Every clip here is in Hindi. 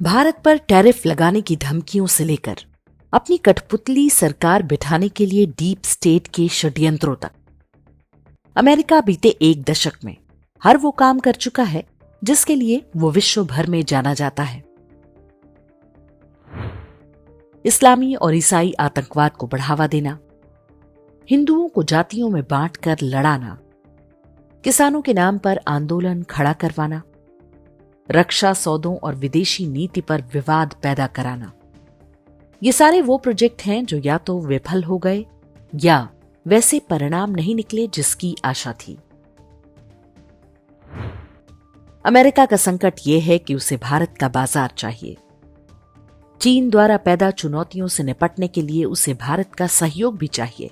भारत पर टैरिफ लगाने की धमकियों से लेकर अपनी कठपुतली सरकार बिठाने के लिए डीप स्टेट के षड्यंत्रों तक अमेरिका बीते एक दशक में हर वो काम कर चुका है जिसके लिए वो विश्व भर में जाना जाता है। इस्लामी और ईसाई आतंकवाद को बढ़ावा देना, हिंदुओं को जातियों में बांटकर लड़ाना, किसानों के नाम पर आंदोलन खड़ा करवाना, रक्षा सौदों और विदेशी नीति पर विवाद पैदा कराना, ये सारे वो प्रोजेक्ट हैं जो या तो विफल हो गए या वैसे परिणाम नहीं निकले जिसकी आशा थी। अमेरिका का संकट यह है कि उसे भारत का बाजार चाहिए। चीन द्वारा पैदा चुनौतियों से निपटने के लिए उसे भारत का सहयोग भी चाहिए,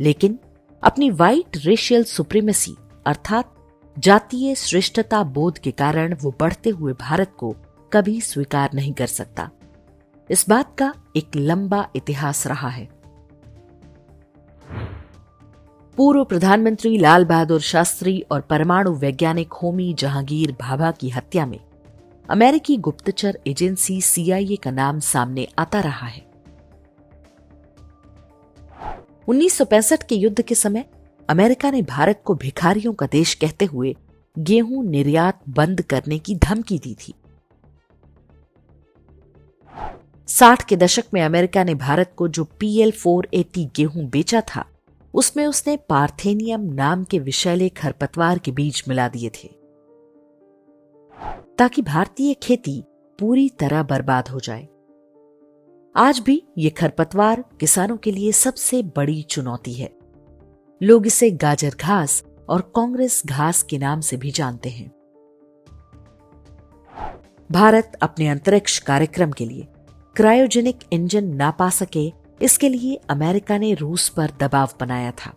लेकिन अपनी व्हाइट रेशियल सुप्रीमेसी अर्थात जातीय श्रेष्ठता बोध के कारण वो बढ़ते हुए भारत को कभी स्वीकार नहीं कर सकता। इस बात का एक लंबा इतिहास रहा है। पूर्व प्रधानमंत्री लाल बहादुर शास्त्री और परमाणु वैज्ञानिक होमी जहांगीर भाभा की हत्या में अमेरिकी गुप्तचर एजेंसी CIA का नाम सामने आता रहा है। 1965 के युद्ध के समय अमेरिका ने भारत को भिखारियों का देश कहते हुए गेहूं निर्यात बंद करने की धमकी दी थी। 60 के दशक में अमेरिका ने भारत को जो PL-480 गेहूं बेचा था उसमें उसने पार्थेनियम नाम के विषैले खरपतवार के बीज मिला दिए थे ताकि भारतीय खेती पूरी तरह बर्बाद हो जाए। आज भी ये खरपतवार किसानों के लिए सबसे बड़ी चुनौती है। लोग इसे गाजर घास और कांग्रेस घास के नाम से भी जानते हैं। भारत अपने अंतरिक्ष कार्यक्रम के लिए क्रायोजेनिक इंजन ना पा सके, इसके लिए अमेरिका ने रूस पर दबाव बनाया था।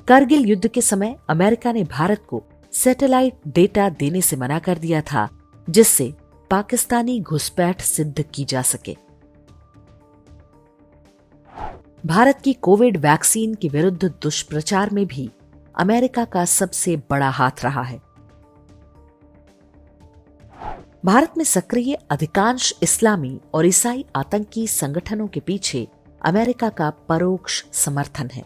कारगिल युद्ध के समय अमेरिका ने भारत को सैटेलाइट डेटा देने से मना कर दिया था जिससे पाकिस्तानी घुसपैठ सिद्ध की जा सके। भारत की कोविड वैक्सीन के विरुद्ध दुष्प्रचार में भी अमेरिका का सबसे बड़ा हाथ रहा है। भारत में सक्रिय अधिकांश इस्लामी और ईसाई आतंकी संगठनों के पीछे अमेरिका का परोक्ष समर्थन है।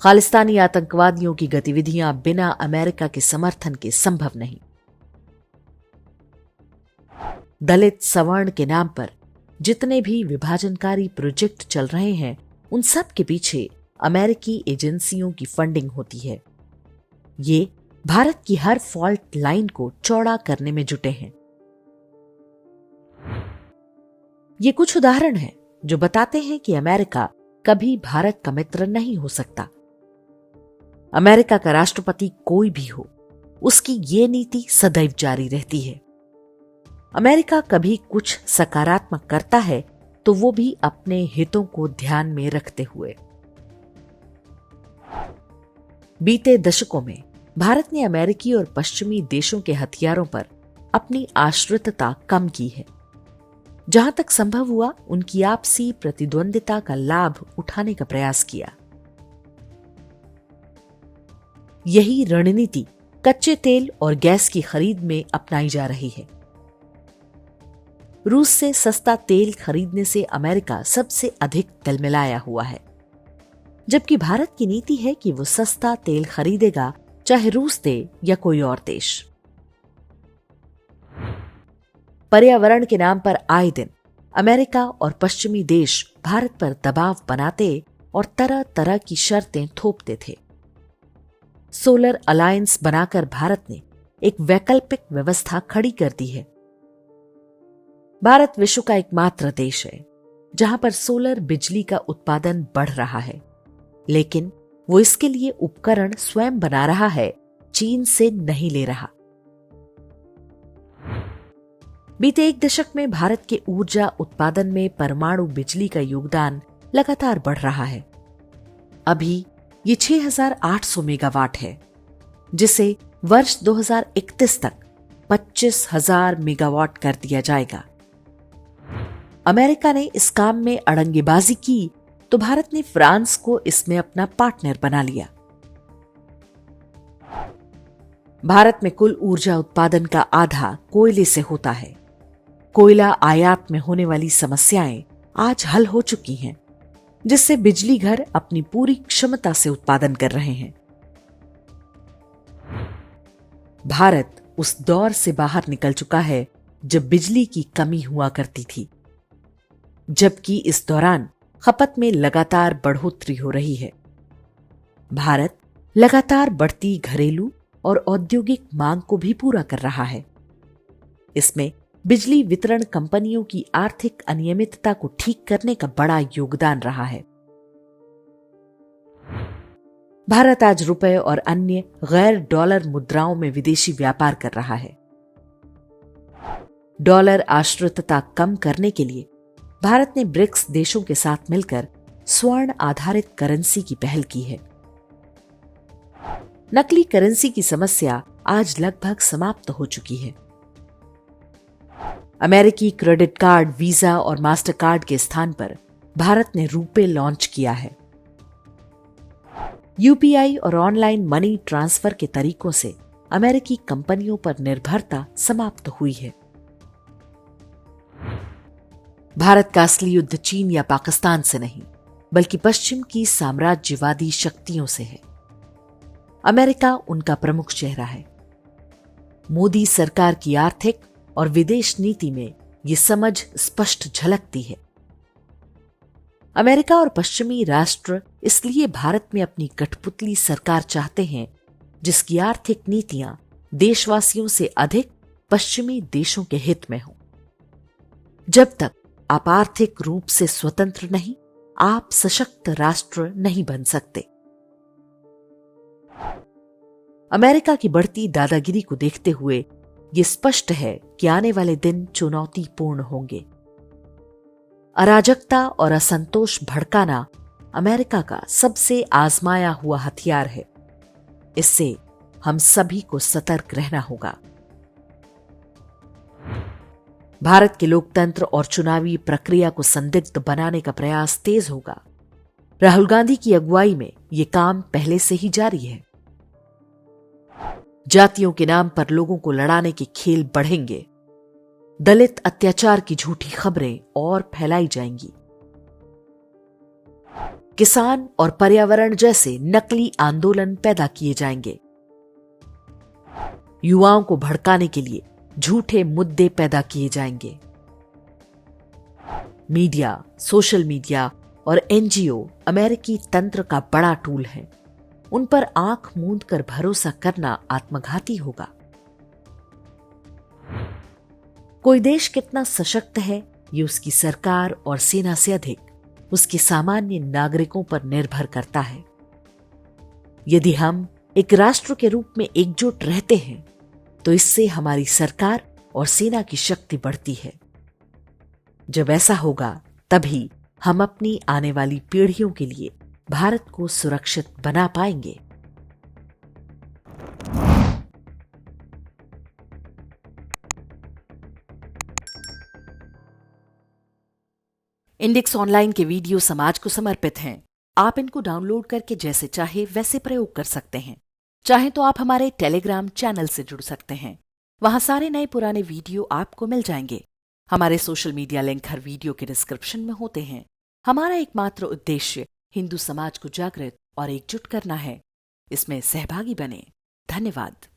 खालिस्तानी आतंकवादियों की गतिविधियां बिना अमेरिका के समर्थन के संभव नहीं। दलित सवर्ण के नाम पर जितने भी विभाजनकारी प्रोजेक्ट चल रहे हैं उन सब के पीछे अमेरिकी एजेंसियों की फंडिंग होती है। ये भारत की हर फॉल्ट लाइन को चौड़ा करने में जुटे हैं। ये कुछ उदाहरण हैं जो बताते हैं कि अमेरिका कभी भारत का मित्र नहीं हो सकता। अमेरिका का राष्ट्रपति कोई भी हो, उसकी ये नीति सदैव जारी रहती है। अमेरिका कभी कुछ सकारात्मक करता है तो वो भी अपने हितों को ध्यान में रखते हुए। बीते दशकों में भारत ने अमेरिकी और पश्चिमी देशों के हथियारों पर अपनी आश्रितता कम की है। जहां तक संभव हुआ उनकी आपसी प्रतिद्वंदिता का लाभ उठाने का प्रयास किया। यही रणनीति कच्चे तेल और गैस की खरीद में अपनाई जा रही है। रूस से सस्ता तेल खरीदने से अमेरिका सबसे अधिक तिलमिलाया हुआ है, जबकि भारत की नीति है कि वो सस्ता तेल खरीदेगा चाहे रूस दे या कोई और देश। पर्यावरण के नाम पर आए दिन अमेरिका और पश्चिमी देश भारत पर दबाव बनाते और तरह तरह की शर्तें थोपते थे। सोलर अलायंस बनाकर भारत ने एक वैकल्पिक व्यवस्था खड़ी कर दी है। भारत विश्व का एकमात्र देश है जहां पर सोलर बिजली का उत्पादन बढ़ रहा है, लेकिन वो इसके लिए उपकरण स्वयं बना रहा है, चीन से नहीं ले रहा। बीते एक दशक में भारत के ऊर्जा उत्पादन में परमाणु बिजली का योगदान लगातार बढ़ रहा है। अभी ये 6,800 मेगावाट है, जिसे वर्ष 2031 तक 25,000 मेगावाट कर दिया जाएगा। अमेरिका ने इस काम में अड़ंगेबाजी की तो भारत ने फ्रांस को इसमें अपना पार्टनर बना लिया। भारत में कुल ऊर्जा उत्पादन का आधा कोयले से होता है। कोयला आयात में होने वाली समस्याएं आज हल हो चुकी हैं, जिससे बिजली घर अपनी पूरी क्षमता से उत्पादन कर रहे हैं। भारत उस दौर से बाहर निकल चुका है जब बिजली की कमी हुआ करती थी, जबकि इस दौरान खपत में लगातार बढ़ोतरी हो रही है। भारत लगातार बढ़ती घरेलू और औद्योगिक मांग को भी पूरा कर रहा है। इसमें बिजली वितरण कंपनियों की आर्थिक अनियमितता को ठीक करने का बड़ा योगदान रहा है। भारत आज रुपए और अन्य गैर डॉलर मुद्राओं में विदेशी व्यापार कर रहा है। डॉलर आश्रितता कम करने के लिए भारत ने ब्रिक्स देशों के साथ मिलकर स्वर्ण आधारित करेंसी की पहल की है। नकली करेंसी की समस्या आज लगभग समाप्त हो चुकी है। अमेरिकी क्रेडिट कार्ड, वीजा और मास्टर कार्ड के स्थान पर भारत ने रुपे लॉन्च किया है। यूपीआई और ऑनलाइन मनी ट्रांसफर के तरीकों से अमेरिकी कंपनियों पर निर्भरता समाप्त हुई है। भारत का असली युद्ध चीन या पाकिस्तान से नहीं, बल्कि पश्चिम की साम्राज्यवादी शक्तियों से है। अमेरिका उनका प्रमुख चेहरा है। मोदी सरकार की आर्थिक और विदेश नीति में ये समझ स्पष्ट झलकती है। अमेरिका और पश्चिमी राष्ट्र इसलिए भारत में अपनी कठपुतली सरकार चाहते हैं, जिसकी आर्थिक नीतियां देशवासियों से अधिक पश्चिमी देशों के हित में हों। जब तक आप आर्थिक रूप से स्वतंत्र नहीं, आप सशक्त राष्ट्र नहीं बन सकते। अमेरिका की बढ़ती दादागिरी को देखते हुए ये स्पष्ट है कि आने वाले दिन चुनौतीपूर्ण होंगे। अराजकता और असंतोष भड़काना अमेरिका का सबसे आजमाया हुआ हथियार है। इससे हम सभी को सतर्क रहना होगा। भारत के लोकतंत्र और चुनावी प्रक्रिया को संदिग्ध बनाने का प्रयास तेज होगा। राहुल गांधी की अगुवाई में यह काम पहले से ही जारी है। जातियों के नाम पर लोगों को लड़ाने के खेल बढ़ेंगे। दलित अत्याचार की झूठी खबरें और फैलाई जाएंगी। किसान और पर्यावरण जैसे नकली आंदोलन पैदा किए जाएंगे। युवाओं को भड़काने के लिए झूठे मुद्दे पैदा किए जाएंगे। मीडिया, सोशल मीडिया और एनजीओ अमेरिकी तंत्र का बड़ा टूल है। उन पर आंख मूंद कर भरोसा करना आत्मघाती होगा। कोई देश कितना सशक्त है, ये उसकी सरकार और सेना से अधिक उसके सामान्य नागरिकों पर निर्भर करता है। यदि हम एक राष्ट्र के रूप में एकजुट रहते हैं, तो इससे हमारी सरकार और सेना की शक्ति बढ़ती है। जब ऐसा होगा, तभी हम अपनी आने वाली पीढ़ियों के लिए भारत को सुरक्षित बना पाएंगे। इंडेक्स ऑनलाइन के वीडियो समाज को समर्पित हैं। आप इनको डाउनलोड करके जैसे चाहे वैसे प्रयोग कर सकते हैं। चाहे तो आप हमारे टेलीग्राम चैनल से जुड़ सकते हैं। वहां सारे नए पुराने वीडियो आपको मिल जाएंगे। हमारे सोशल मीडिया लिंक हर वीडियो के डिस्क्रिप्शन में होते हैं। हमारा एकमात्र उद्देश्य हिंदू समाज को जागृत और एकजुट करना है। इसमें सहभागी बने। धन्यवाद।